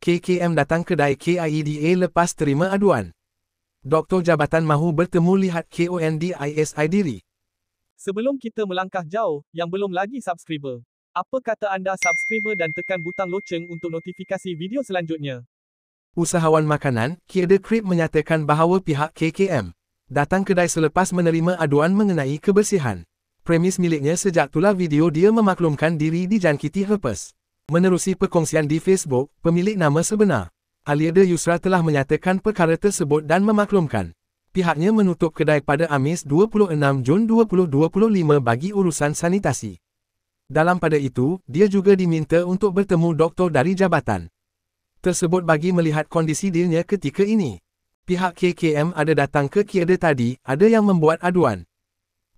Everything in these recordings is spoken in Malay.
KKM datang kedai KIEDA lepas terima aduan. Doktor jabatan mahu bertemu lihat KONDISI diri. Sebelum kita melangkah jauh, yang belum lagi subscriber, apa kata anda subscriber dan tekan butang loceng untuk notifikasi video selanjutnya? Usahawan makanan, KIEDA Krip menyatakan bahawa pihak KKM datang kedai selepas menerima aduan mengenai kebersihan premis miliknya. Sejak itulah video dia memaklumkan diri dijangkiti herpes. Menerusi perkongsian di Facebook, pemilik nama sebenar, Aliada Yusra telah menyatakan perkara tersebut dan memaklumkan pihaknya menutup kedai pada Khamis 26 Jun 2025 bagi urusan sanitasi. Dalam pada itu, dia juga diminta untuk bertemu doktor dari jabatan tersebut bagi melihat kondisi dirinya ketika ini. Pihak KKM ada datang ke KIEDA tadi, ada yang membuat aduan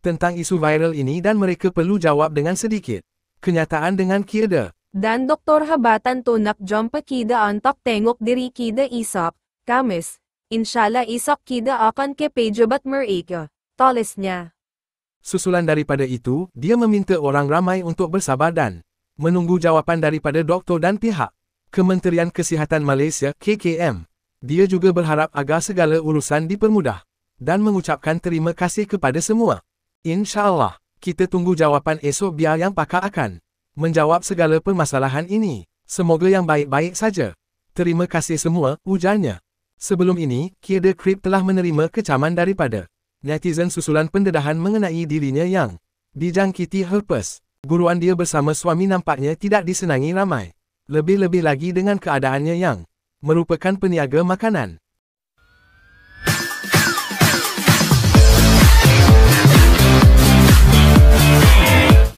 tentang isu viral ini dan mereka perlu jawab dengan sedikit kenyataan dengan KIEDA. Dan Dr. Habatan tunak jumpa kita antak tengok diri kita isak, Kamis. Inshallah isak kita akan ke pejabat mereka, tulisnya. Susulan daripada itu, dia meminta orang ramai untuk bersabar dan menunggu jawapan daripada doktor dan pihak Kementerian Kesihatan Malaysia KKM. Dia juga berharap agar segala urusan dipermudah dan mengucapkan terima kasih kepada semua. InsyaAllah, kita tunggu jawapan esok biar yang pakar akan menjawab segala permasalahan ini. Semoga yang baik-baik saja. Terima kasih semua, ujarnya. Sebelum ini, KIEDA Krip telah menerima kecaman daripada netizen susulan pendedahan mengenai dirinya yang dijangkiti herpes. Guruan dia bersama suami nampaknya tidak disenangi ramai. Lebih-lebih lagi dengan keadaannya yang merupakan peniaga makanan.